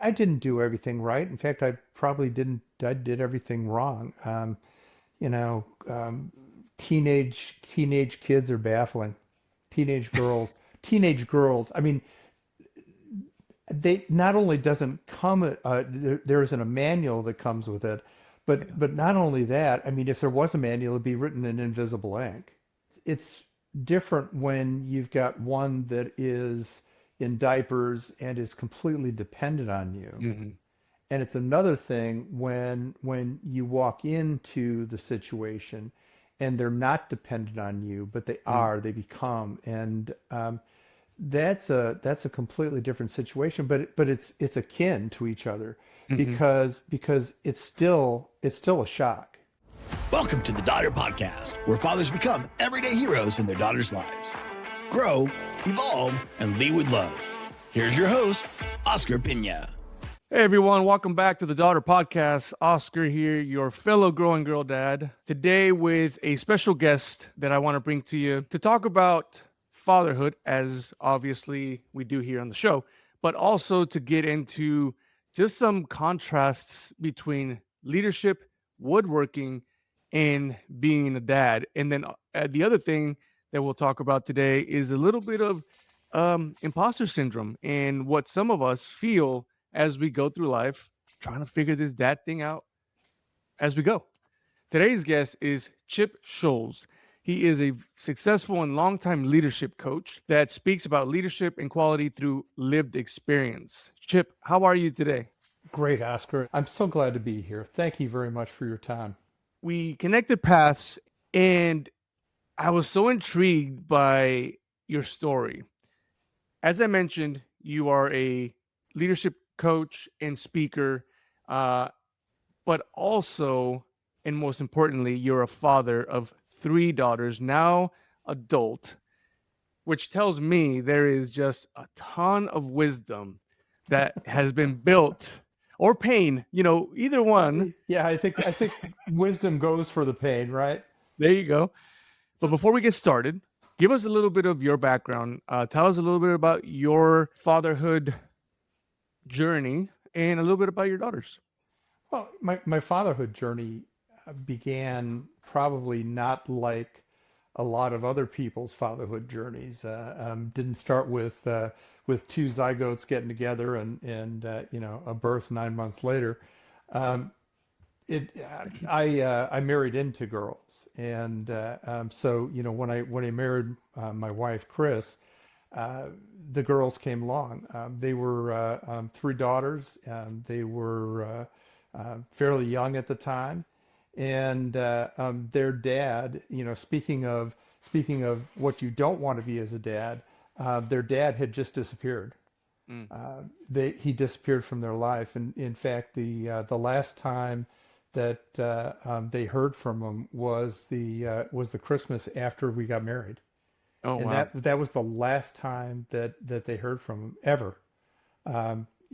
I didn't do everything right. In fact, I probably didn't. I did everything wrong. You know, teenage kids are baffling. Teenage girls. I mean, they not only doesn't come. There isn't a manual that comes with it, Yeah. but not only that. I mean, if there was a manual, it'd be written in invisible ink. It's different when you've got one that is in diapers and is completely dependent on you. Hmm. And it's another thing when you walk into the situation and they're not dependent on you, but they become, and that's a completely different situation. But it's akin to each other Hmm. because it's still a shock. Welcome to the Daughter Podcast, where fathers become everyday heroes in their daughters' lives. Grow, evolve, and lead with love. Here's your host, Oscar Pina. Hey everyone, welcome back to the Daughter Podcast. Oscar here, your fellow growing girl dad. Today with a special guest that I want to bring to you to talk about fatherhood, as obviously we do here on the show, but also to get into just some contrasts between leadership, woodworking, and being a dad. And then the other thing that we'll talk about today is a little bit of imposter syndrome and what some of us feel as we go through life trying to figure this dad thing out as we go. Today's guest is Chip Scholz. He is a successful and longtime leadership coach that speaks about leadership and quality through lived experience. Chip, how are you today? Great, Oscar. I'm so glad to be here. Thank you very much for your time. We connected paths, and I was so intrigued by your story. As I mentioned, you are a leadership coach and speaker, uh, but also, and most importantly, you're a father of three daughters, now adult, which tells me there is just a ton of wisdom that has been built, or pain, either one. Yeah, I think wisdom goes for the pain, right? There you go. But So before we get started, give us a little bit of your background. Tell us a little bit about your fatherhood journey and a little bit about your daughters. Well, my fatherhood journey began probably not like a lot of other people's fatherhood journeys. Didn't start with two zygotes getting together and a birth 9 months later. Um, it I married into girls, and so when I married my wife Chris, uh, the girls came along. They were three daughters. They were fairly young at the time, and their dad. Speaking of what you don't want to be as a dad, their dad had just disappeared. Mm. He disappeared from their life, and in fact, the last time that they heard from him was the Christmas after we got married, Oh, and wow. that was the last time that they heard from him ever.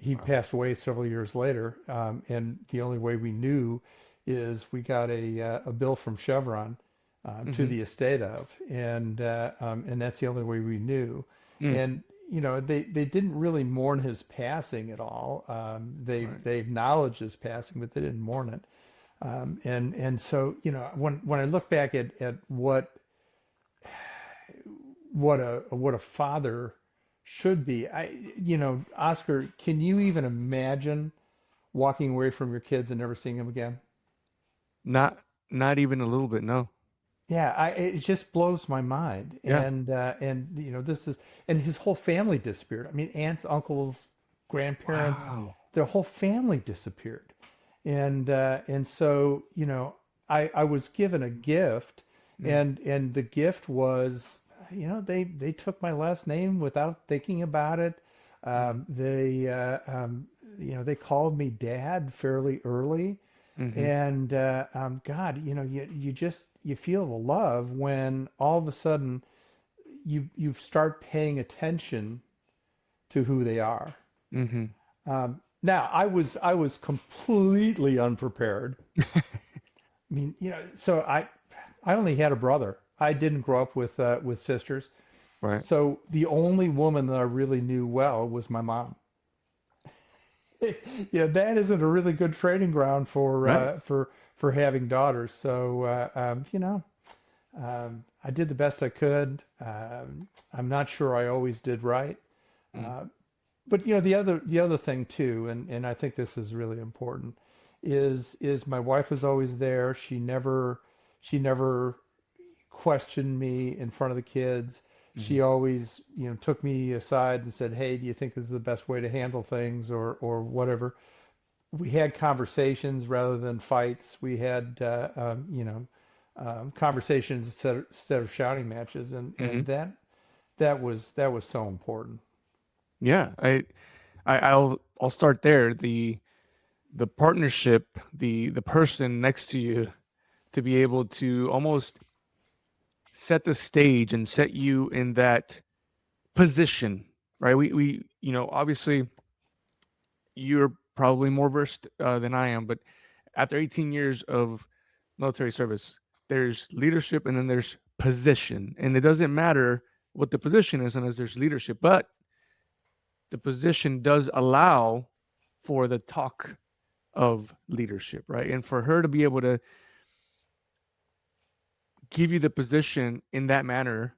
He Wow. passed away several years later, and the only way we knew is we got a bill from Chevron to Hmm. the estate of, and that's the only way we knew. Mm. And they didn't really mourn his passing at all. Right. They acknowledged his passing, but they didn't mourn it. And so when I look back at what a father should be, Oscar, can you even imagine walking away from your kids and never seeing them again? Not not even a little bit, no. Yeah, it just blows my mind. Yeah. And this is, and his whole family disappeared. I mean, aunts, uncles, grandparents, Wow. their whole family disappeared. And so I was given a gift, Mm. and the gift was, they took my last name without thinking about it. Mm. They called me dad fairly early. Hmm. And God, you feel the love when all of a sudden you start paying attention to who they are. Hmm. Now I was completely unprepared. I mean, so I only had a brother. I didn't grow up with sisters. Right. So the only woman that I really knew well was my mom. that isn't a really good training ground Right. for having daughters. So I did the best I could. I'm not sure I always did right. Mm. But the other thing too, and I think this is really important, is my wife was always there. She never questioned me in front of the kids. Hmm. She always, took me aside and said, "Hey, do you think this is the best way to handle things, or whatever?" We had conversations rather than fights. We had, conversations instead of shouting matches, and Hmm. that was so important. Yeah. I'll start there. The partnership, the person next to you to be able to almost set the stage and set you in that position, right? Obviously you're probably more versed than I am, but after 18 years of military service, there's leadership and then there's position. And it doesn't matter what the position is unless there's leadership, but the position does allow for the talk of leadership, right? And for her to be able to give you the position in that manner,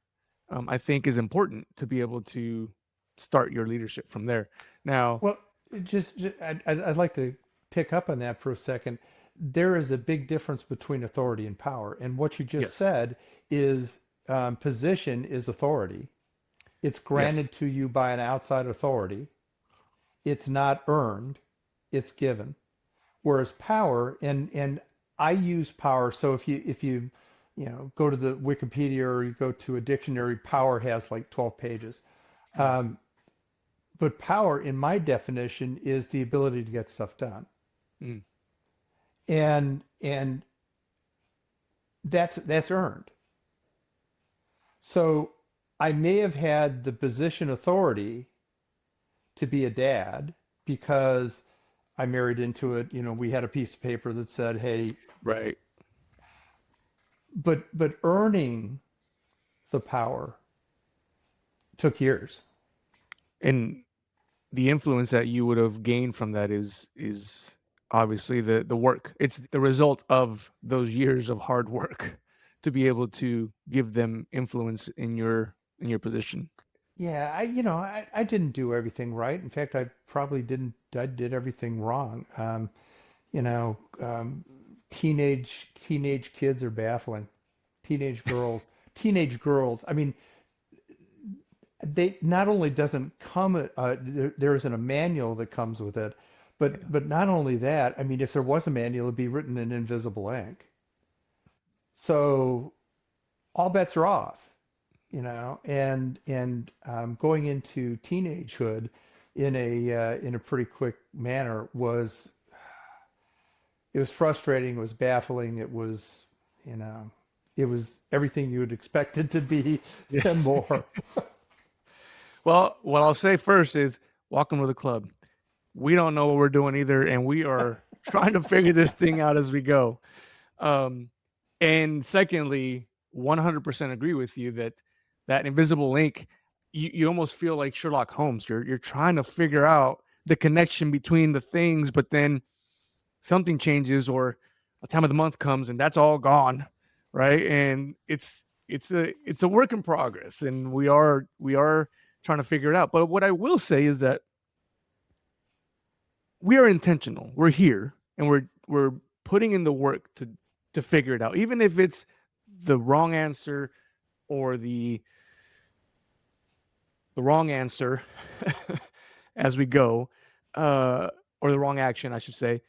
I think is important to be able to start your leadership from there. Now, Well, I'd like to pick up on that for a second. There is a big difference between authority and power, and what you just yes, said is position is authority. It's yes, granted to you by an outside authority. It's not earned, it's given. Whereas power, and I use power. So if you go to the Wikipedia or you go to a dictionary, power has like 12 pages. But power, in my definition, is the ability to get stuff done, mm, and that's earned. So I may have had the position authority to be a dad because I married into it. We had a piece of paper that said, "Hey," right. but earning the power took years. And the influence that you would have gained from that is obviously the work. It's the result of those years of hard work to be able to give them influence in your position. Yeah, I didn't do everything right. In fact, I probably didn't. I did everything wrong. You know, um, teenage kids are baffling. Teenage girls. I mean, they not only doesn't come. There isn't a manual that comes with it, Yeah. but not only that. I mean, if there was a manual, it'd be written in invisible ink. So all bets are off. And going into teenagehood in a pretty quick manner was it was frustrating, it was baffling, you know, it was everything you would expect it to be and Yes. more. Well, what I'll say first is welcome to the club. We don't know what we're doing either, and we are trying to figure this thing out as we go. Um, and secondly, 100% agree with you that that invisible link, you almost feel like Sherlock Holmes. You're trying to figure out the connection between the things, but then something changes or a time of the month comes and that's all gone, right? And it's a work in progress, and we are trying to figure it out. But what I will say is that we are intentional. We're here and we're putting in the work to figure it out, even if it's the wrong answer or the wrong answer as we go, or the wrong action, I should say.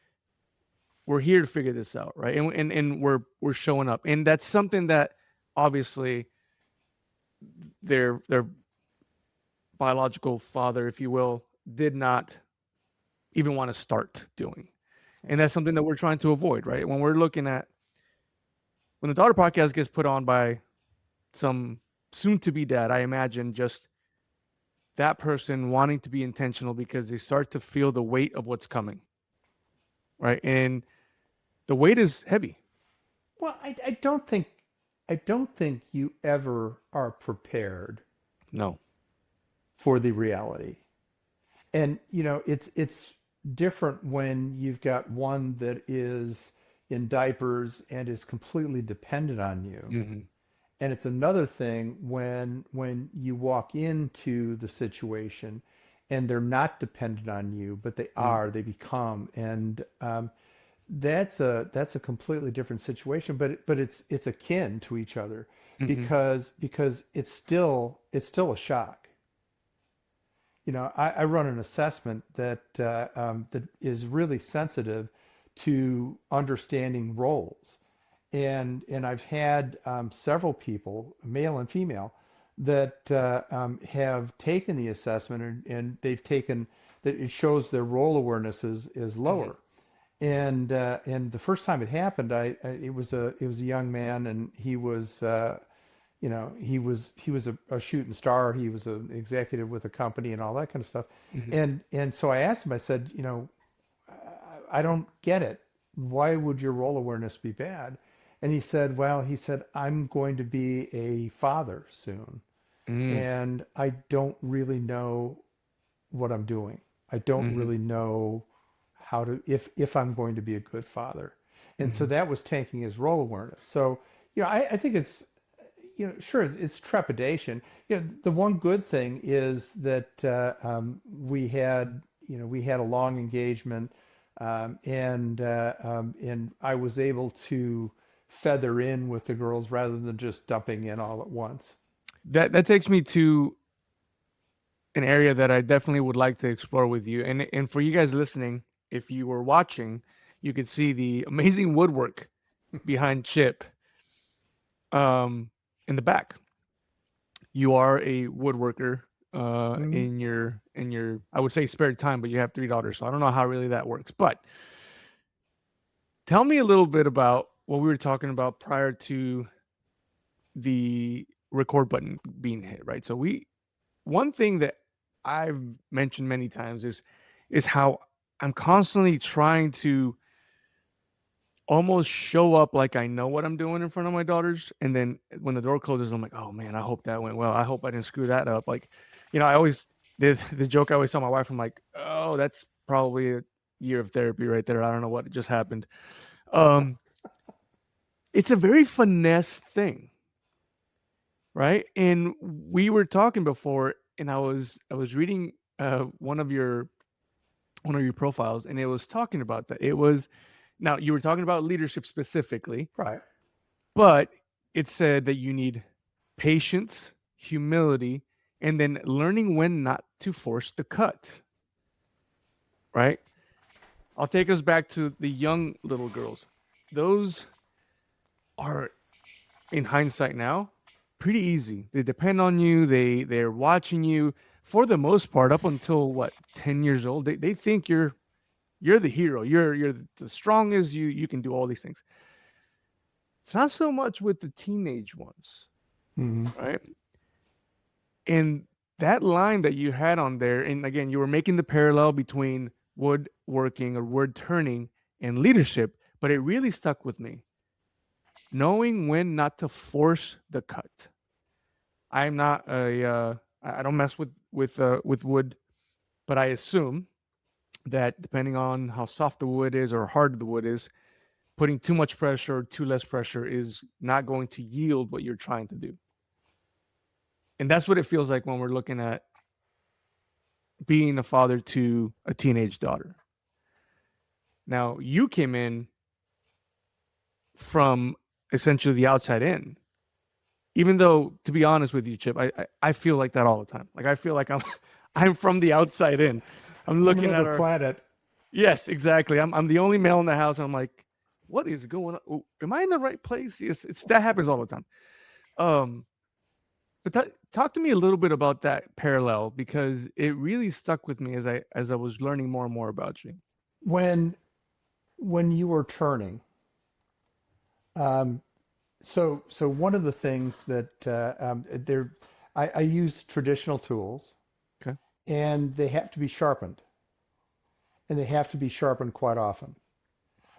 We're here to figure this out, right? And we're showing up, and that's something that obviously their biological father, if you will, did not even want to start doing, and that's something that we're trying to avoid, right? When we're looking at when the daughter podcast gets put on by some soon to be dad, I imagine just that person wanting to be intentional because they start to feel the weight of what's coming, right? And the weight is heavy. Well, I don't think you ever are prepared No. for the reality. And it's different when you've got one that is in diapers and is completely dependent on you. Hmm. And it's another thing when you walk into the situation and they're not dependent on you, but they become, and that's a completely different situation. But it's akin to each other Hmm. because it's still a shock. I run an assessment that is really sensitive to understanding roles, and I've had several people, male and female, that have taken the assessment, and they've taken that it shows their role awareness is Hmm. lower. And the first time it happened, it was a young man, and he was a shooting star. He was an executive with a company and all that kind of stuff. Hmm. And so I asked him. I said, I don't get it. Why would your role awareness be bad? And he said, well, I'm going to be a father soon, Hmm. and I don't really know what I'm doing. I don't Hmm. really know how to if I'm going to be a good father. And so Hmm. that was tanking his role awareness. So, I think it's, sure, it's trepidation. The one good thing is that we had a long engagement, and I was able to feather in with the girls rather than just dumping in all at once. That takes me to an area that I definitely would like to explore with you. And for you guys listening, if you were watching, you could see the amazing woodwork behind Chip in the back. You are a woodworker Mhm. in your I would say spare time, but you have 3 daughters, so I don't know how really that works. But tell me a little bit about what we were talking about prior to the record button being hit, right? So we one thing that I've mentioned many times is how I'm constantly trying to almost show up like I know what I'm doing in front of my daughters, and then when the door closes, I'm like, oh man, I hope that went well. I hope I didn't screw that up. Like, I always the joke I always tell my wife. I'm like, oh, that's probably a year of therapy right there. I don't know what just happened. Um, it's a very finesse thing, right? And we were talking before, and I was reading one of your profiles, and it was talking about that. It was now you were talking about leadership specifically, Right. but it said that you need patience, humility, and then learning when not to force the cut, right? I'll take us back to the young little girls. Those are, in hindsight now, pretty easy. They depend on you. They're watching you for the most part up until what 10 years old. They think you're the hero. You're the strongest. You can do all these things. It's not so much with the teenage ones, Hmm. right? And that line that you had on there, and again, you were making the parallel between woodworking or wood turning and leadership, but it really stuck with me. Knowing when not to force the cut. I'm not I don't mess with wood, but I assume that depending on how soft the wood is or hard the wood is, putting too much pressure or too less pressure is not going to yield what you're trying to do. And that's what it feels like when we're looking at being a father to a teenage daughter. Now, you came in from essentially the outside in. Even though, to be honest with you, Chip, I feel like that all the time. Like I feel like I'm I'm from the outside in. I'm From looking at another our planet. yes, exactly. I'm the only male in the house. And I'm like, what is going on? Oh, am I in the right place? Yes, it's that happens all the time. Um, but talk to me a little bit about that parallel because it really stuck with me as I was learning more and more about you. When when you were turning, um, so one of the things that there, I use traditional tools, Okay. and they have to be sharpened, and they have to be sharpened quite often.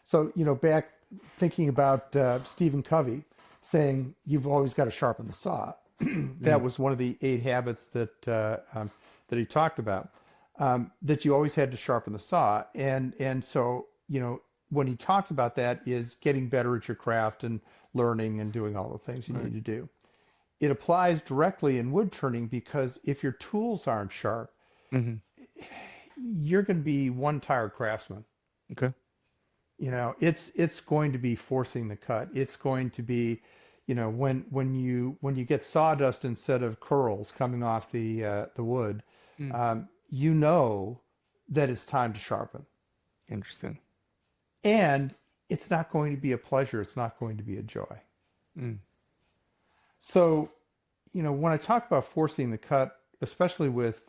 So, back thinking about Stephen Covey saying you've always got to sharpen the saw. That Mm, was one of the 8 habits that he talked about. that you always had to sharpen the saw. And so, when he talked about that is getting better at your craft and learning and doing all the things you Right. need to do. It applies directly in wood turning because if your tools aren't sharp, Mm-hmm. you're going to be one tired craftsman. Okay. It's going to be forcing the cut. It's going to be, when you get sawdust instead of curls coming off the wood, Mm. you know that it's time to sharpen. Interesting. And it's not going to be a pleasure. It's not going to be a joy. Mm. So, when I talk about forcing the cut, especially with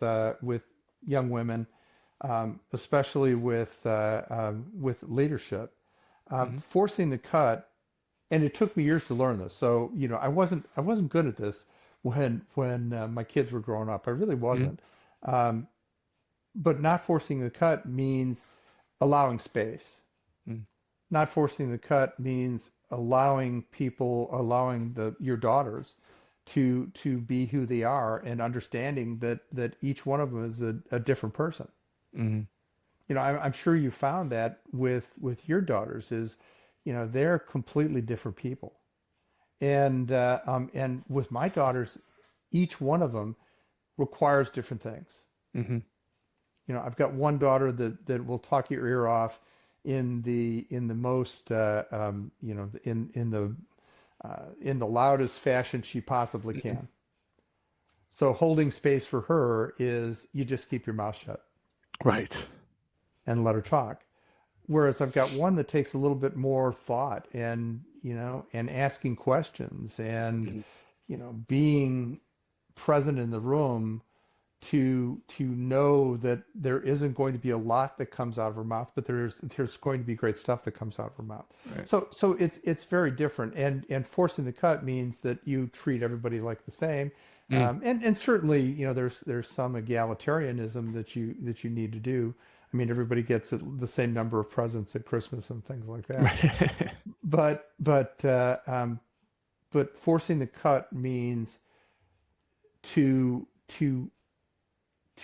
young women, especially with leadership, Mm-hmm. forcing the cut, and it took me years to learn this. So, I wasn't good at this when my kids were growing up. I really Mm-hmm. wasn't. Um, but not forcing the cut means allowing space. Mm. Not forcing the cut means allowing your daughters to be who they are and understanding that each one of them is a different person. Mm-hmm. I'm sure you found that with your daughters is, they're completely different people. And with my daughters, each one of them requires different things. Mm-hmm. I've got one daughter that will talk your ear off in the most in the loudest fashion she possibly can. So holding space for her is you just keep your mouth shut Right. and let her talk. Whereas I've got one that takes a little bit more thought and asking questions and Mm-hmm. being present in the room to know that there isn't going to be a lot that comes out of her mouth, but there's going to be great stuff that comes out of her mouth. Right. So it's very different, and forcing the cut means that you treat everybody like the same, Mm. and certainly there's some egalitarianism that you need to do. I mean, everybody gets the same number of presents at Christmas and things like that. Right. But forcing the cut means to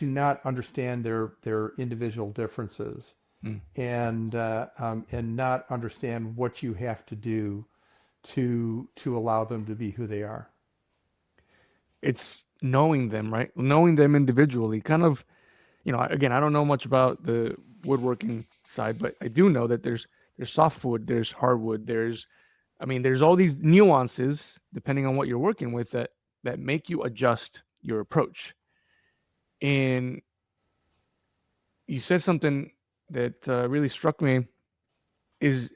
not understand their individual differences Mm. and not understand what you have to do to allow them to be who they are. It's knowing them, right? Knowing them individually. Kind of, again, I don't know much about the woodworking side, but I do know that there's softwood, there's hardwood, there's all these nuances depending on what you're working with that make you adjust your approach. And you said something that really struck me is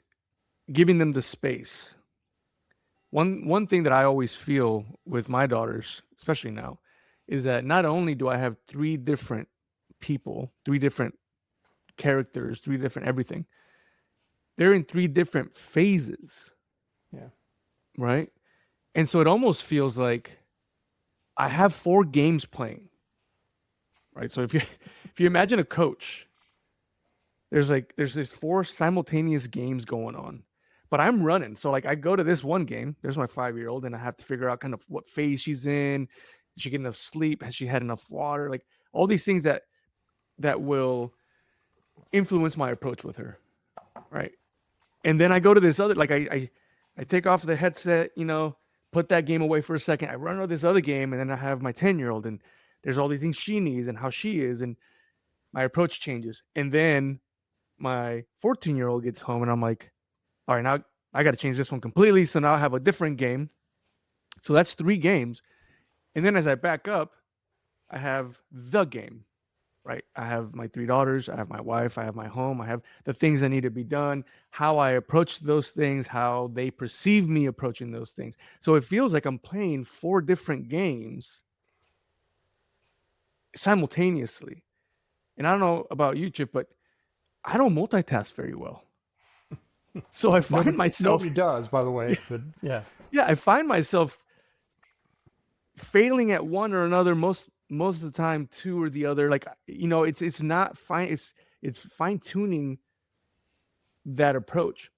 giving them the space. One thing that I always feel with my daughters, especially now, is that not only do I have three different people, three different characters, three different everything, they're in three different phases, Yeah. right? And so it almost feels like I have four games playing, right? So if you imagine a coach, there's this four simultaneous games going on, but I'm running. So like I go to this one game, there's my 5-year-old, and I have to figure out kind of what phase she's in. Did she get enough sleep? Has she had enough water? Like all these things that will influence my approach with her, right? And then I go to this other, like I take off the headset, put that game away for a second. I run to this other game, and then I have my 10-year-old, and there's all these things she needs and how she is, and my approach changes. And then my 14-year-old gets home, and I'm like, all right, now I got to change this one completely. So now I have a different game. So that's 3 games. And then as I back up, I have the game, right? I have my 3 daughters, I have my wife, I have my home, I have the things that need to be done, how I approach those things, how they perceive me approaching those things. So it feels like I'm playing 4 different games simultaneously. And I don't know about you, Chip, but I don't multitask very well. So I find myself, Nobody does, by the way, but yeah. yeah, I find myself failing at one or another most of the time, 2 or the other. Like, it's not fine. It's fine tuning that approach.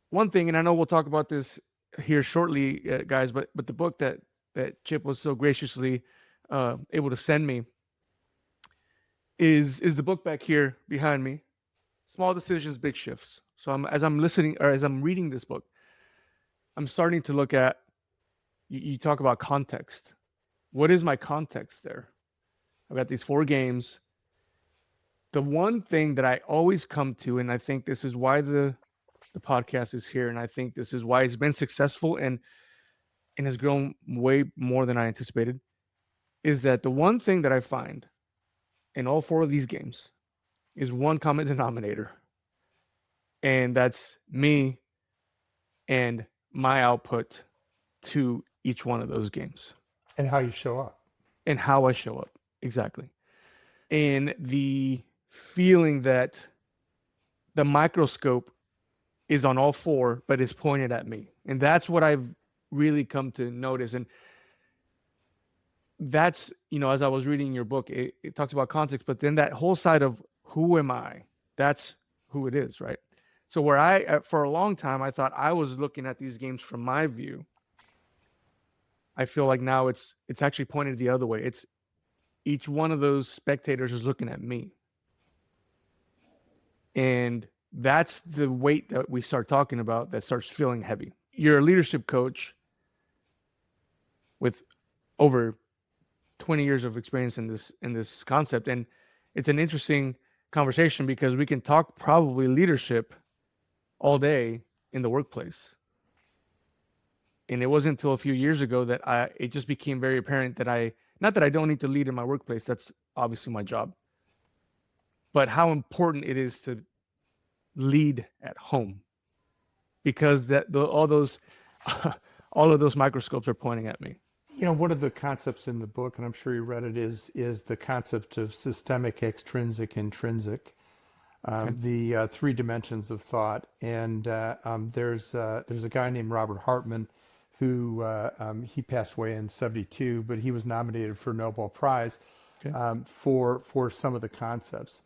One thing, and I know we'll talk about this here shortly, guys, but the book that Chip was so graciously able to send me is the book back here behind me. Small Decisions, Big Shifts. So as I'm listening or as I'm reading this book, I'm starting to look at, you talk about context. What is my context there? I've got these 4 games. The one thing that I always come to, and I think this is why the podcast is here, and I think this is why it's been successful and has grown way more than I anticipated, is that the one thing that I find in all 4 of these games is one common denominator. And that's me and my output to each one of those games. And how you show up. And how I show up. Exactly. And the feeling that the microscope is on all 4, but is pointed at me. And that's what I've really come to notice. And that's, as I was reading your book, it talks about context, but then that whole side of who am I? That's who it is, right? So where for a long time, I thought I was looking at these games from my view. I feel like now it's actually pointed the other way. It's each one of those spectators is looking at me. And that's the weight that we start talking about that starts feeling heavy. You're a leadership coach with over 20 years of experience in this concept. And it's an interesting conversation because we can talk probably leadership all day in the workplace. And it wasn't until a few years ago that it just became very apparent that not that I don't need to lead in my workplace, that's obviously my job, but how important it is to lead at home, because all of those microscopes are pointing at me. One of the concepts in the book, and I'm sure you read it, is the concept of systemic, extrinsic, intrinsic, the 3 dimensions of thought. And there's a guy named Robert Hartman who he passed away in 1972, but he was nominated for a Nobel Prize for some of the concepts.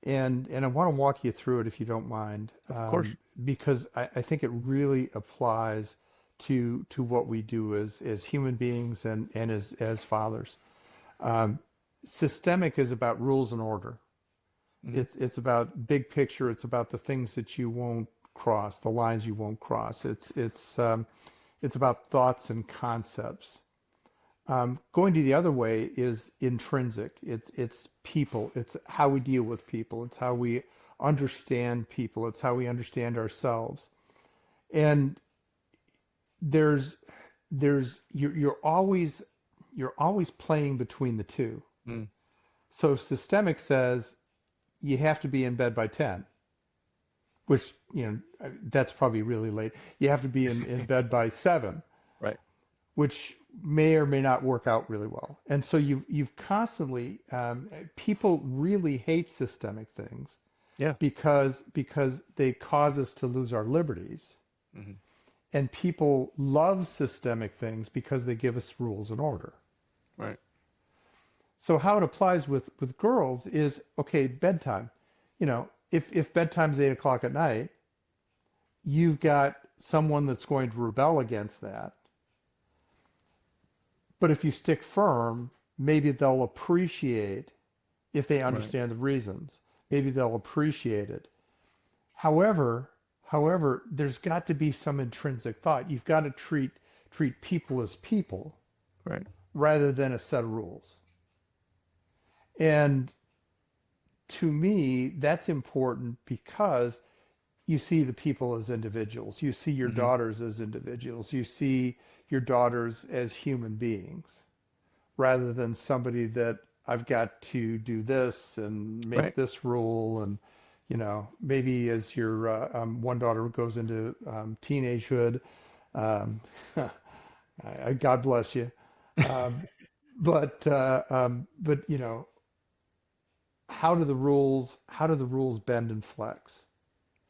And I want to walk you through it if you don't mind, Of course, because I think it really applies to what we do as human beings and as fathers. Systemic is about rules and order. Mm-hmm. It's about big picture. It's about the things that you won't cross, the lines you won't cross. It's about thoughts and concepts. Going to the other way is intrinsic. It's people. It's how we deal with people. It's how we understand people. It's how we understand ourselves. And you're always playing between the two. Mm. So systemic says you have to be in bed by 10, which that's probably really late. You have to be in bed by 7, right? Which may or may not work out really well. And so you've constantly people really hate systemic things, because they cause us to lose our liberties. Mm-hmm. And people love systemic things because they give us rules and order. Right. So how it applies with girls is, okay, bedtime. If bedtime's 8:00 at night, you've got someone that's going to rebel against that. But if you stick firm, maybe they'll appreciate, if they understand the reasons, maybe they'll appreciate it. However, there's got to be some intrinsic thought. You've got to treat people as people, right, rather than a set of rules. And to me, that's important because you see the people as individuals. You see your daughters as individuals. You see your daughters as human beings, rather than somebody that I've got to do this and make this rule. And maybe as your one daughter goes into teenagehood, God bless you. But how do the rules bend and flex?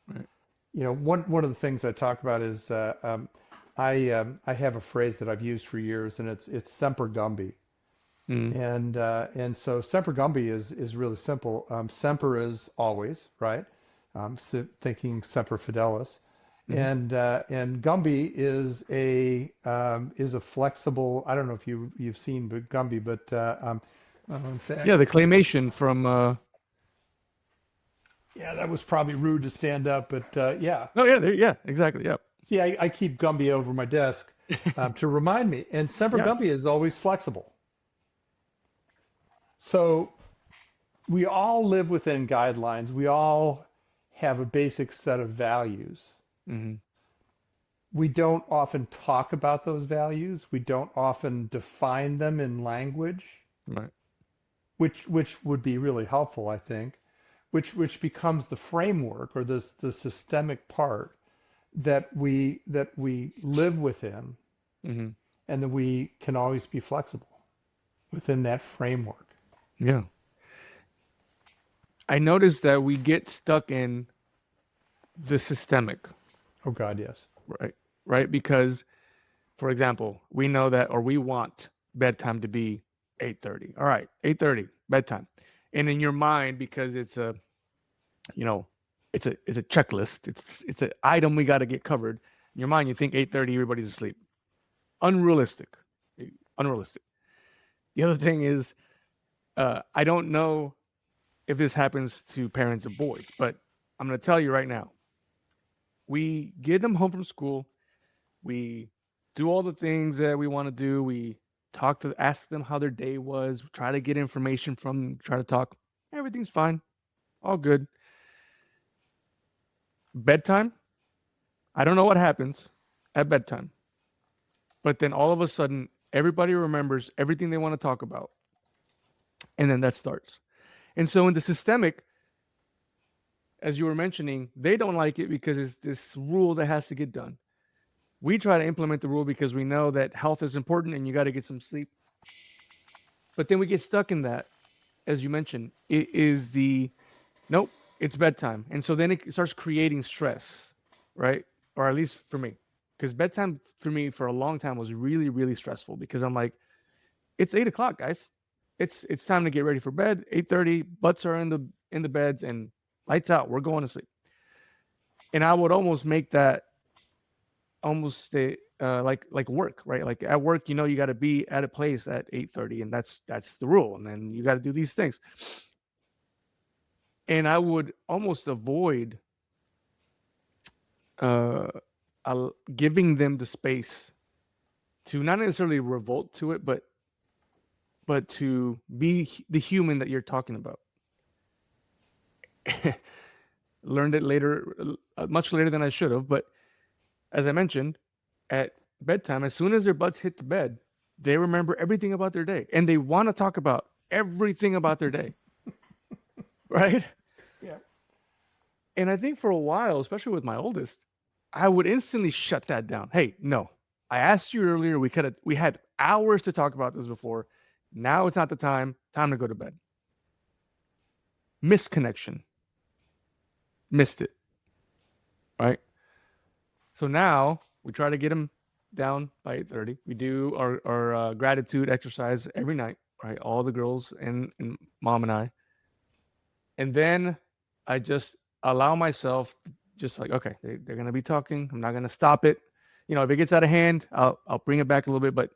Right. One of the things I talk about is I have a phrase that I've used for years, and it's semper gumby. And so semper gumby is really simple. Semper is always, right? Thinking semper fidelis, and Gumby is a flexible. I don't know if you've seen Gumby, but in fact, the claymation from Yeah, that was probably rude to stand up, but yeah. Oh yeah, yeah, exactly. Yeah, See, I keep Gumby over my desk to remind me, and Semper yeah. Gumby is always flexible. So we all live within guidelines. We all have a basic set of values. Hmm. We don't often talk about those values. We don't often define them in language, Right. which would be really helpful, I think. Which becomes the framework or the systemic part that we live within, Hmm. and that we can always be flexible within that framework. Yeah. I noticed that we get stuck in the systemic, Oh God, yes. right? Right? Because, for example, we know that, or we want bedtime to be 8:30. All right, 8:30 bedtime, and in your mind, because it's a, you know, it's a checklist. It's an item we got to get covered. In your mind, you think 8:30, everybody's asleep. Unrealistic. Unrealistic. The other thing is, I don't know if this happens to parents of boys, but I'm going to tell you right now. We get them home from school. We do all the things that we want to do. We ask them how their day was, try to get information from them, try to talk. Everything's fine, all good. Bedtime, I don't know what happens at bedtime, but then all of a sudden, everybody remembers everything they want to talk about, and then that starts. And so, in the systemic, as you were mentioning, they don't like it because it's this rule that has to get done. We try to implement the rule because we know that health is important and you got to get some sleep. But then we get stuck in that, as you mentioned. It is the nope, it's bedtime. And so then it starts creating stress, right? Or at least for me. Because bedtime for me for a long time was really, really stressful because I'm like, it's 8 o'clock, guys. It's time to get ready for bed. 8:30, butts are in the beds and lights out. We're going to sleep. And I would almost make that almost stay like work, right? Like at work, you got to be at a place at 8:30, and that's the rule. And then you got to do these things. And I would almost avoid uh, giving them the space to not necessarily revolt to it, but to be the human that you're talking about. Learned it later, much later than I should have. But as I mentioned, at bedtime, as soon as their butts hit the bed, they remember everything about their day, and they want to talk about everything about their day, right? Yeah. And I think for a while, especially with my oldest, I would instantly shut that down. Hey, no, I asked you earlier. We had hours to talk about this before. Now it's not the time. Time to go to bed. Missed connection. Missed it. Right. So now we try to get them down by 8:30. We do our gratitude exercise every night. Right. All the girls and mom and I. And then I just allow myself, just like, okay, they're going to be talking. I'm not going to stop it. If it gets out of hand, I'll bring it back a little bit, but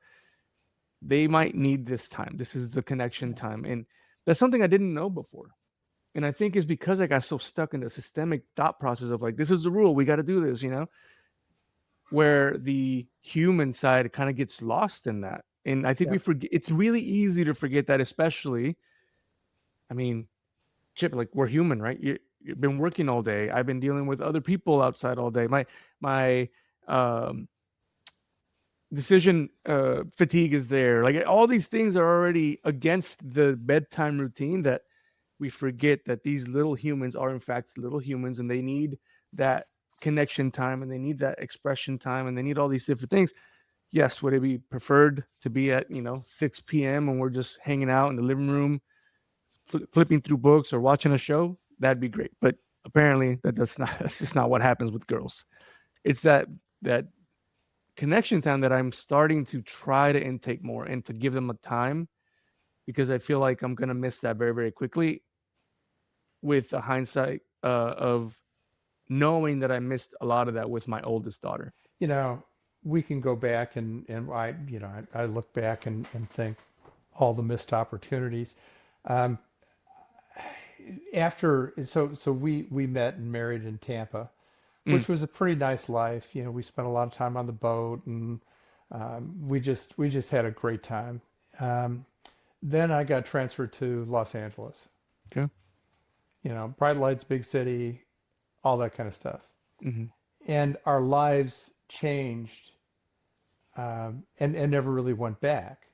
they might need this time. This is the connection time. And that's something I didn't know before. And I think it's because I got so stuck in the systemic thought process of like, this is the rule. We got to do this, where the human side kind of gets lost in that. And I think Yeah. we forget, it's really easy to forget that, especially, I mean, Chip, like we're human, right? You've been working all day. I've been dealing with other people outside all day. My um, decision fatigue is there. Like all these things are already against the bedtime routine that we forget that these little humans are in fact little humans, and they need that connection time, and they need that expression time, and they need all these different things. Yes, would it be preferred to be at 6 p.m. and we're just hanging out in the living room flipping through books or watching a show? That'd be great. But apparently that's just not what happens with girls. It's that connection time that I'm starting to try to intake more and to give them a time, because I feel like I'm going to miss that very, very quickly with the hindsight of knowing that I missed a lot of that with my oldest daughter. You know, we can go back and I look back and think all the missed opportunities. Um, we met and married in Tampa, Mm. which was a pretty nice life. We spent a lot of time on the boat, and we just had a great time. Um, then I got transferred to Los Angeles. Okay. Bright lights, big city, all that kind of stuff. Hmm. And our lives changed, and never really went back.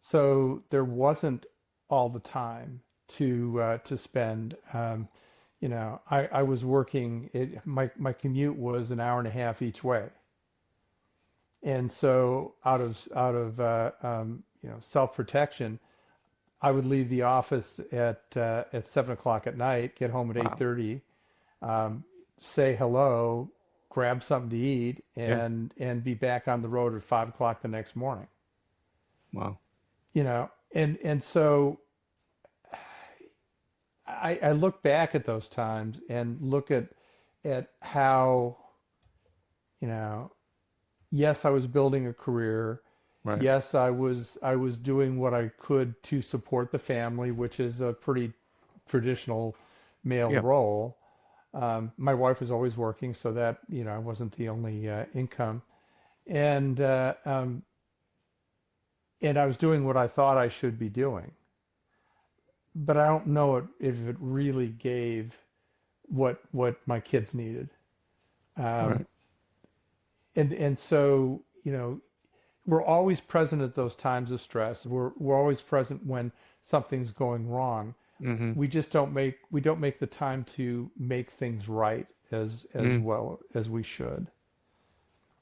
So there wasn't all the time to spend. I was working. My commute was an hour and a half each way, and so out of self protection, I would leave the office at 7 o'clock at night, get home at eight Wow. thirty, say hello, grab something to eat, Yeah. and be back on the road at 5 o'clock the next morning. Wow. And so I look back at those times and look at how, you know, yes, I was building a career. Right. Yes, I was doing what I could to support the family, which is a pretty traditional male Yeah. role. My wife was always working, so that, I wasn't the only income. And and I was doing what I thought I should be doing, but I don't know if it really gave what my kids needed. Um, Right. and so, we're always present at those times of stress. We're always present when something's going wrong. Hmm. We don't make the time to make things right as Mm. well as we should.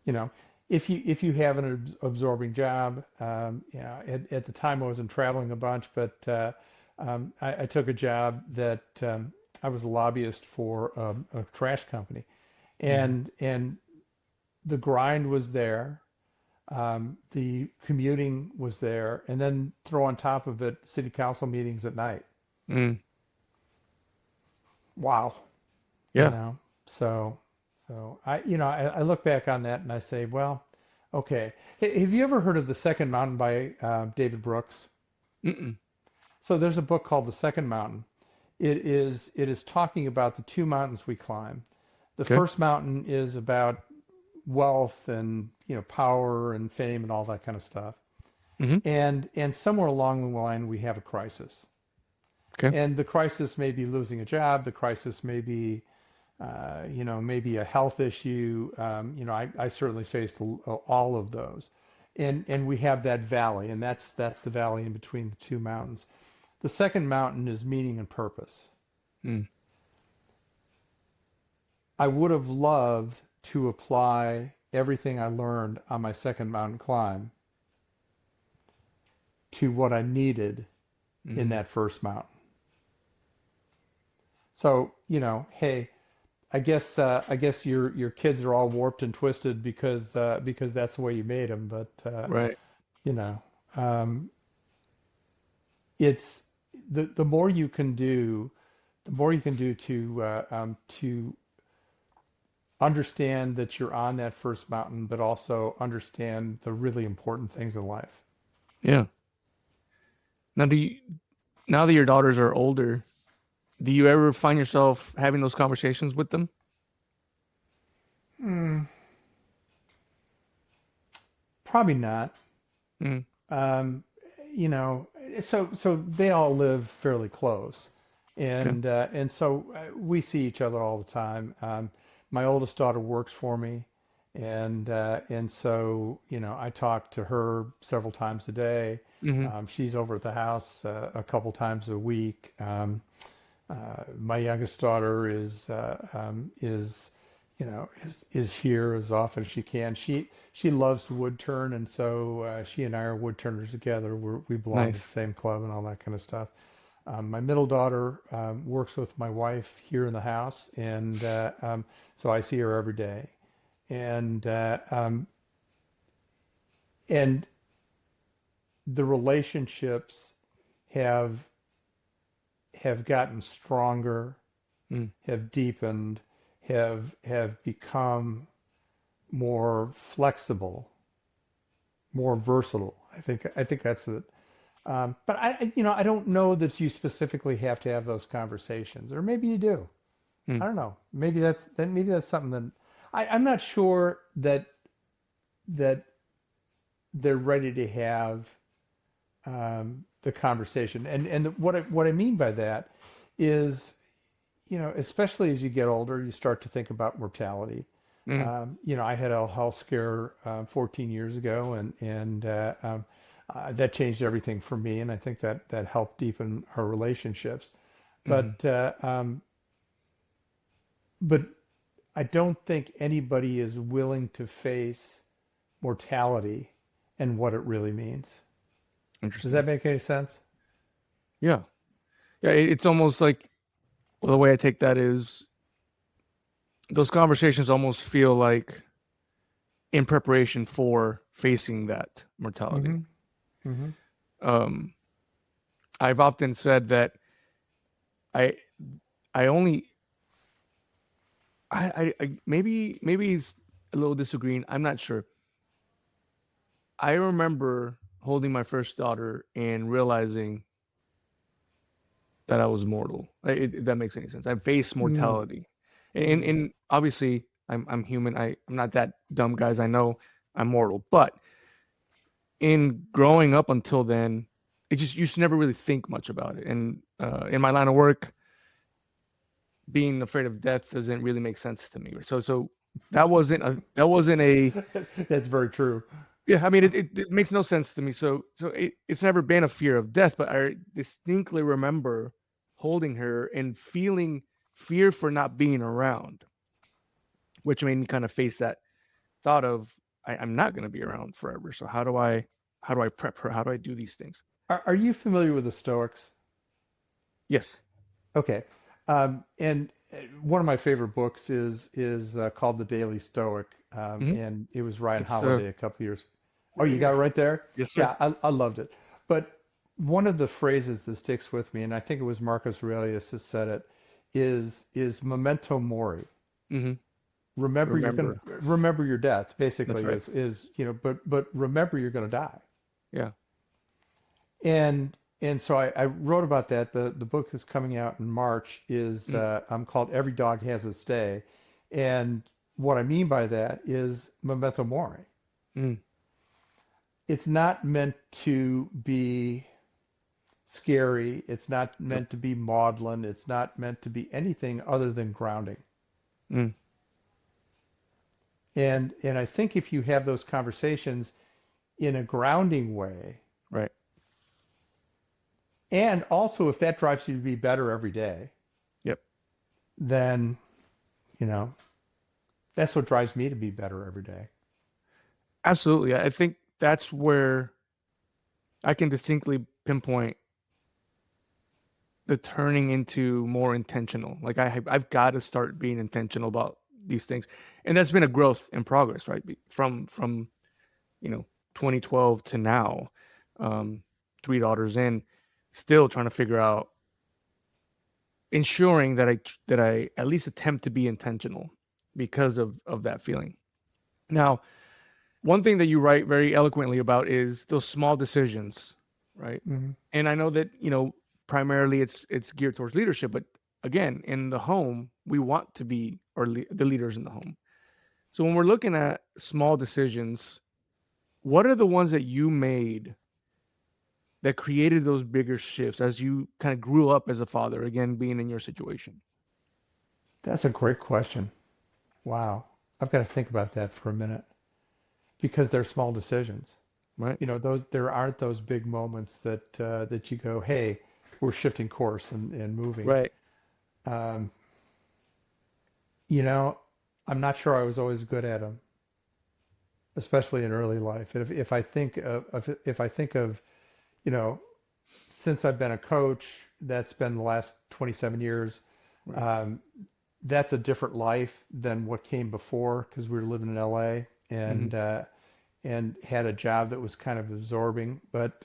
You know, if you have an absorbing job, at the time I wasn't traveling a bunch, but I took a job that I was a lobbyist for a trash company, Hmm. and the grind was there, the commuting was there, and then throw on top of it city council meetings at night. Mm. Wow. you Yeah. know so I look back on that and I say, well, okay. Have you ever heard of The Second Mountain by David Brooks? Mm-mm. So there's a book called The Second Mountain. It is talking about the two mountains we climb. The Okay. first mountain is about wealth and, power and fame and all that kind of stuff, Hmm. and somewhere along the line we have a crisis. Okay. And the crisis may be losing a job. The crisis may be, maybe a health issue. I certainly faced all of those, and we have that valley, and that's the valley in between the two mountains. The second mountain is meaning and purpose. Mm. I would have loved to apply everything I learned on my second mountain climb to what I needed in Hmm. that first mountain. So, hey, I guess your kids are all warped and twisted because that's the way you made them. But Right. you know, um, it's the more you can do, the more you can do to understand that you're on that first mountain, but also understand the really important things in life. Yeah. Now, now that your daughters are older, do you ever find yourself having those conversations with them? Hmm, probably not. Mm. Um, you know, so they all live fairly close, Okay. and so we see each other all the time. My oldest daughter works for me, and so I talk to her several times a day. Hmm. She's over at the house a couple times a week. My youngest daughter is here as often as she can. She loves to wood turn, and so she and I are wood turners together. We belong to the Nice. same club and all that kind of stuff. My middle daughter works with my wife here in the house, and so I see her every day. And and the relationships have have gotten stronger, Mm. have deepened, have become more flexible, more versatile. I think that's it. But I don't know that you specifically have to have those conversations, or maybe you do. Hmm. I don't know. Maybe that's something that I'm not sure that they're ready to have the conversation. What I mean by that is, especially as you get older, you start to think about mortality. Hmm. I had a health scare 14 years ago, and that changed everything for me, and I think that helped deepen our relationships. Hmm. But but I don't think anybody is willing to face mortality and what it really means. Does Interesting. that make any sense? Yeah. Yeah. It's almost like, well, the way I take that is those conversations almost feel like in preparation for facing that mortality. Mm-hmm. Mm-hmm. Um, I've often said that I, I only, maybe it's a little disagreeing. I'm not sure. I remember holding my first daughter and realizing that I was mortal. If that makes any sense. I faced Mm. mortality, and, Mm. and obviously I'm human. I'm not that dumb, guys. I know I'm mortal, but in growing up until then, it just you just never really think much about it. And in my line of work, being afraid of death doesn't really make sense to me. So that wasn't a That's very true. yeah. I mean, it makes no sense to me. So it's never been a fear of death, but I distinctly remember holding her and feeling fear for not being around, which made me kind of face that thought of I'm not going to be around forever. So how do I prep her? How do I do these things? Are you familiar with the Stoics? Yes. Okay. And one of my favorite books is called The Daily Stoic, Hmm. and it was Ryan It's Holiday a couple years. Oh, right you got here. it right there? Yes, sir. Yeah, I loved it. But one of the phrases that sticks with me, and I think it was Marcus Aurelius that said it, is memento mori. Hmm. Remember Remember. remember your death. That's Basically, right. but remember you're going to die. Yeah. And so I wrote about that. The book that's coming out in March is Mm, called Every Dog Has Its Day, and what I mean by that is memento mori. mm, It's not meant to be scary. It's not yep. meant to be maudlin. It's not meant to be anything other than grounding. Mm, And I think if you have those conversations in a grounding way, right. and also if that drives you to be better every day, Yep. then you know that's what drives me to be better every day. Absolutely. I think that's where I can distinctly pinpoint the turning into more intentional. Like I've got to start being intentional about these things, and that's been a growth in progress, right? From you know 2012 to now, um, 3 daughters in, still trying to figure out ensuring that I at least attempt to be intentional because of that feeling. Now, one thing that you write very eloquently about is those small decisions, right? Hmm. And I know that, primarily it's geared towards leadership, but again, in the home, we want to be the leaders in the home. So when we're looking at small decisions, what are the ones that you made that created those bigger shifts as you kind of grew up as a father, again, being in your situation, That's a great question. Wow, I've got to think about that for a minute because they're small decisions. right? Those there aren't those big moments that you go, hey, we're shifting course and moving. Right. Um, you know, I'm not sure I was always good at them, especially in early life. If I think of, you know, since I've been a coach, that's been the last 27 years. Right. Um, that's a different life than what came before because we were living in LA Hmm. and had a job that was kind of absorbing. But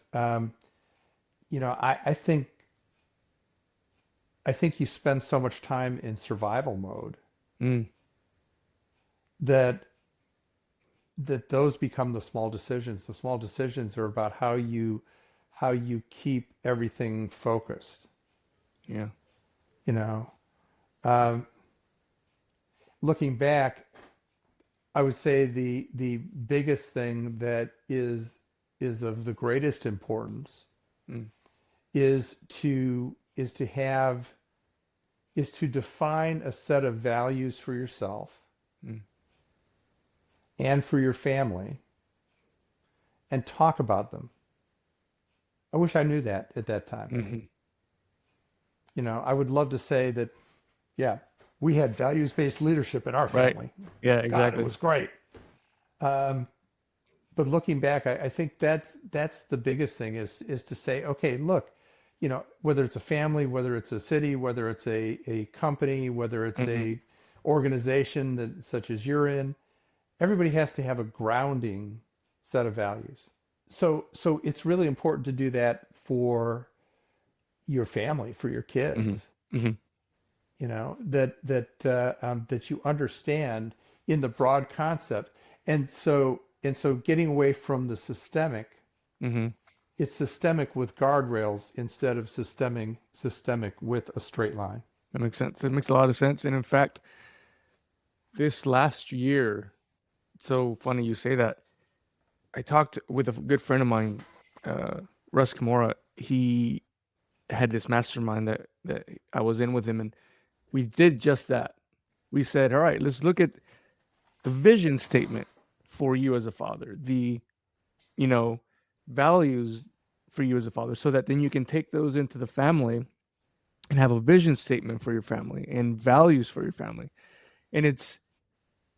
I think you spend so much time in survival mode Mm, that those become the small decisions. The small decisions are about how you how you keep everything focused. Yeah. You know, um, looking back, I would say the biggest thing that is of the greatest importance Mm, is to have is to define a set of values for yourself mm, and for your family and talk about them. I wish I knew that at that time. mhm. I would love to say that, yeah, we had values-based leadership in our Right. family. Yeah, God, it exactly. was great. Um, but looking back, I think that's the biggest thing is to say, okay, look, whether it's a family, whether it's a city, whether it's a company, whether it's Hmm. a organization that such as you're in, everybody has to have a grounding set of values. So it's really important to do that for your family, for your Hmm. kids, Hmm. that you understand in the broad concept. And so getting away from the systemic, Hmm. it's systemic with guardrails instead of systemic with a straight line. That makes sense. It makes a lot of sense. And in fact, this last year, it's so funny you say that. I talked with a good friend of mine, uh, Russ Kimura. He had this mastermind that I was in with him, and we did just that. We said, all right, let's look at the vision statement for you as a father, the, you know, values for you as a father, so that then you can take those into the family and have a vision statement for your family and values for your family. And it's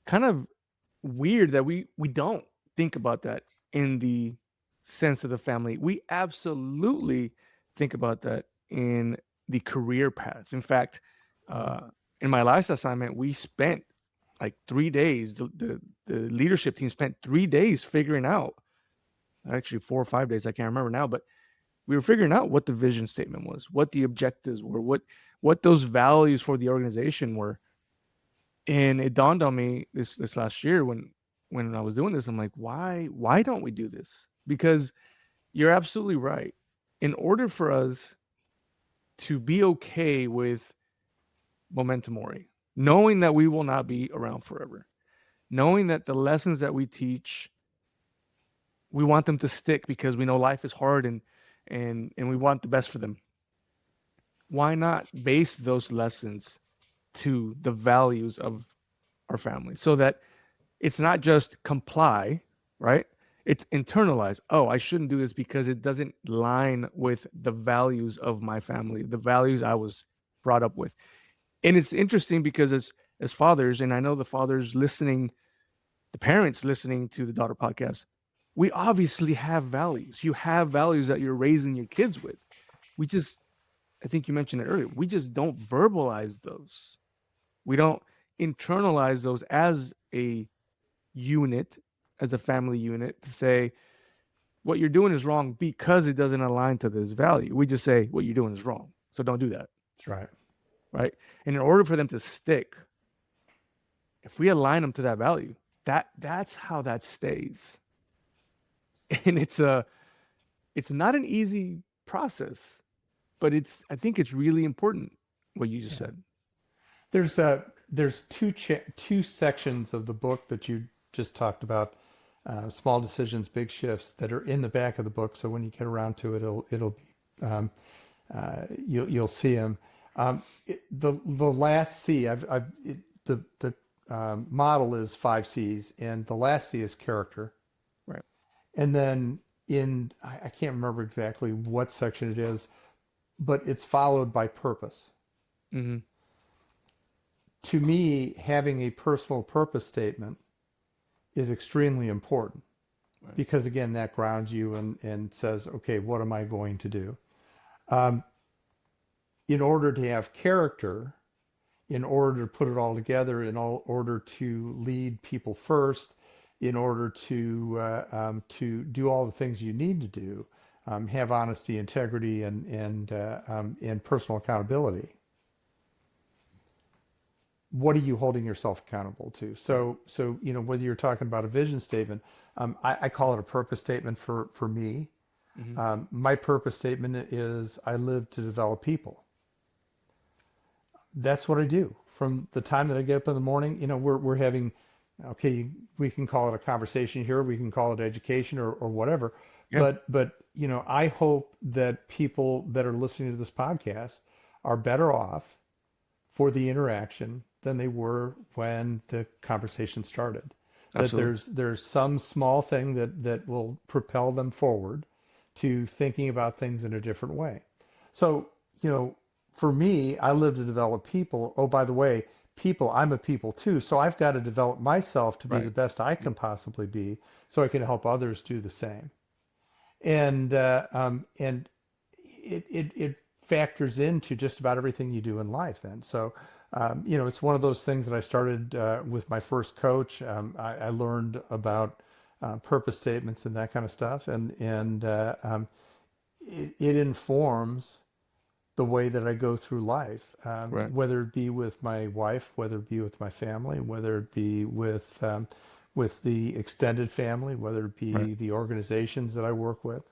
kind of weird that we don't think about that in the sense of the family. We absolutely think about that in the career path. In fact, Mhm. uh, in my last assignment, we spent like 3 days. The leadership team spent 3 days figuring out, actually 4 or 5 days, I can't remember now, but we were figuring out what the vision statement was, what the objectives were, what those values for the organization were. And it dawned on me this last year when I was doing this, I'm like, why don't we do this? Because you're absolutely right. In order for us to be okay with momentum mori, knowing that we will not be around forever, knowing that the lessons that we teach, we want them to stick because we know life is hard and we want the best for them. Why not base those lessons to the values of our family so that it's not just comply, right? It's internalize. Oh, I shouldn't do this because it doesn't line with the values of my family, the values I was brought up with. And it's interesting because as fathers, and I know the fathers listening, the parents listening to the Daughter podcast, we obviously have values. You have values that you're raising your kids with. We just, I think you mentioned it earlier, we just don't verbalize those. We don't internalize those as a unit, as a family unit, to say what you're doing is wrong because it doesn't align to this value. We just say what you're doing is wrong, so don't do that, That's right. right? And in order for them to stick, if we align them to that value, that's how that stays. And it's not an easy process, but I think it's really important what you just Yeah. said. There's two sections of the book that you just talked about, small decisions, big shifts, that are in the back of the book. So when you get around to it, it'll be you'll see them. The last C, the model is 5 C's, and the last C is character. Right. And then I can't remember exactly what section it is, but it's followed by purpose. Mm-hmm. To me, having a personal purpose statement is extremely important Right. because, again, that grounds you and says, okay, what am I going to do? Um, in order to have character, in order to put it all together, order to lead people first, in order to do all the things you need to do, have honesty, integrity, and personal accountability. What are you holding yourself accountable to? Right. So whether you're talking about a vision statement, I call it a purpose statement for me. My purpose statement is I live to develop people. That's what I do. From the time that I get up in the morning, we're having, okay, we can call it a conversation here, we can call it education or whatever. Yeah, But I hope that people that are listening to this podcast are better off for the interaction than they were when the conversation started. That absolutely. there's some small thing that will propel them forward to thinking about things in a different way. So, for me, I live to develop people. Oh, by the way, people, I'm a people too. So I've got to develop myself to be the Right. best I can possibly be so I can help others do the same. And it factors into just about everything you do in life then. So, it's one of those things that I started with my first coach. I learned about purpose statements and that kind of stuff. And it informs the way that I go through life, Right. whether it be with my wife, whether it be with my family, whether it be with the extended family, whether it Right. be the organizations that I work with.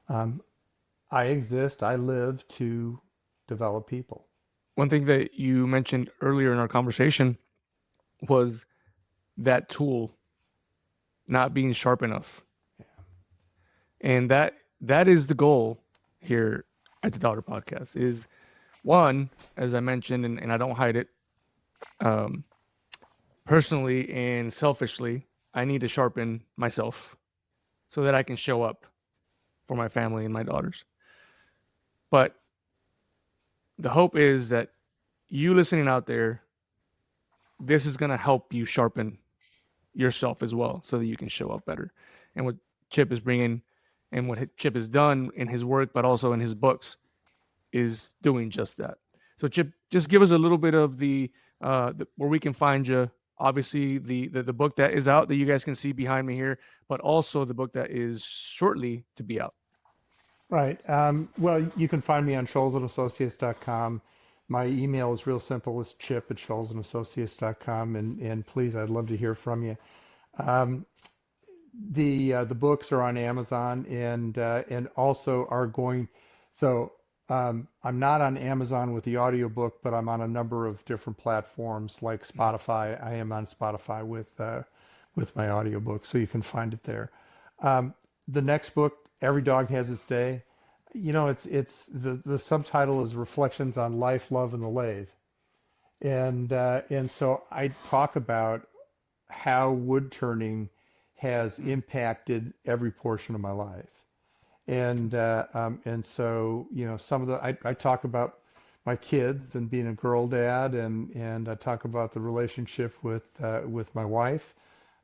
I exist, I live to develop people. One thing that you mentioned earlier in our conversation was that tool not being sharp enough. And that is the goal here at the Daughter Podcast is one, as I mentioned, and I don't hide it, um, personally and selfishly, I need to sharpen myself so that I can show up for my family and my daughters. But the hope is that you listening out there, this is going to help you sharpen yourself as well so that you can show up better. And what Chip is bringing and what Chip has done in his work, but also in his books, is doing just that. So Chip, just give us a little bit of where we can find you. Obviously, the book that is out that you guys can see behind me here, but also the book that is shortly to be out. Right. Well, you can find me on scholzassociates.com. My email is real simple. It's chip@scholzassociates.com. And please, I'd love to hear from you. The books are on Amazon and also are going. So I'm not on Amazon with the audiobook, but I'm on a number of different platforms like Spotify. I am on Spotify with my audiobook, so you can find it there. The next book, Every Dog Has Its Day. It's the subtitle is Reflections on Life, Love, and the Lathe, and so I talk about how wood turning has impacted every portion of my life. And so some of I talk about my kids and being a girl dad, and I talk about the relationship with my wife.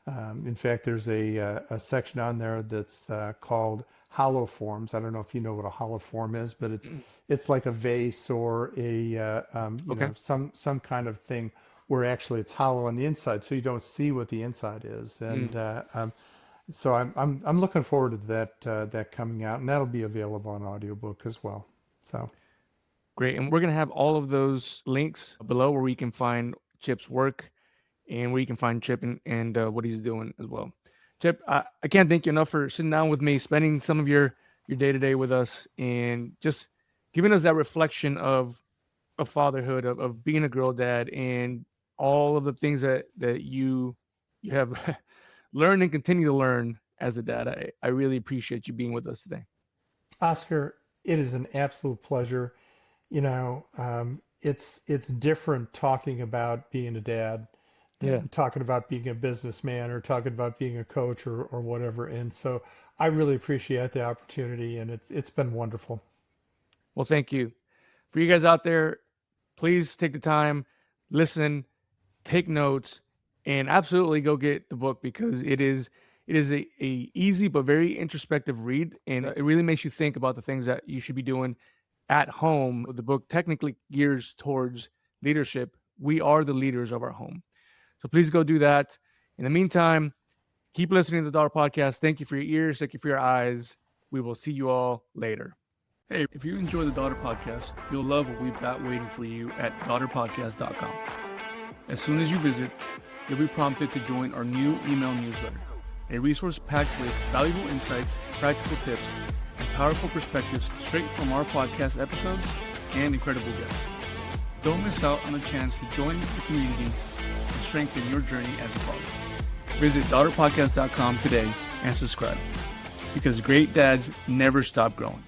In fact, there's a section on there that's called hollow forms. I don't know if you know what a hollow form is, but it's like a vase or Okay. some kind of thing where actually it's hollow on the inside, so you don't see what the inside is. And so I'm looking forward to that coming out, and that'll be available on audiobook as well. So Great. And we're going to have all of those links below where we can find Chip's work and where you can find Chip and what he's doing as well. Chip, I can't thank you enough for sitting down with me, spending some of your day-to-day with us, and just giving us that reflection of fatherhood, of being a girl dad, and all of the things that you have learned and continue to learn as a dad. I really appreciate you being with us today. Oscar, it is an absolute pleasure. It's different talking about being a dad than talking about being a businessman or talking about being a coach or whatever. And so I really appreciate the opportunity, and it's been wonderful. Well, thank you. For you guys out there, please take the time, listen, take notes, and absolutely go get the book because it is a easy but very introspective read, and it really makes you think about the things that you should be doing at home. The book technically gears towards leadership. We are the leaders of our home. So please go do that. In the meantime, keep listening to the Daughter Podcast. Thank you for your ears. Thank you for your eyes. We will see you all later. Hey, if you enjoy the Daughter Podcast, you'll love what we've got waiting for you at daughterpodcast.com. As soon as you visit, you'll be prompted to join our new email newsletter. a resource packed with valuable insights, practical tips, and powerful perspectives straight from our podcast episodes and incredible guests. Don't miss out on the chance to join the community and strengthen your journey as a father. Visit daughterpodcast.com today and subscribe, because great dads never stop growing.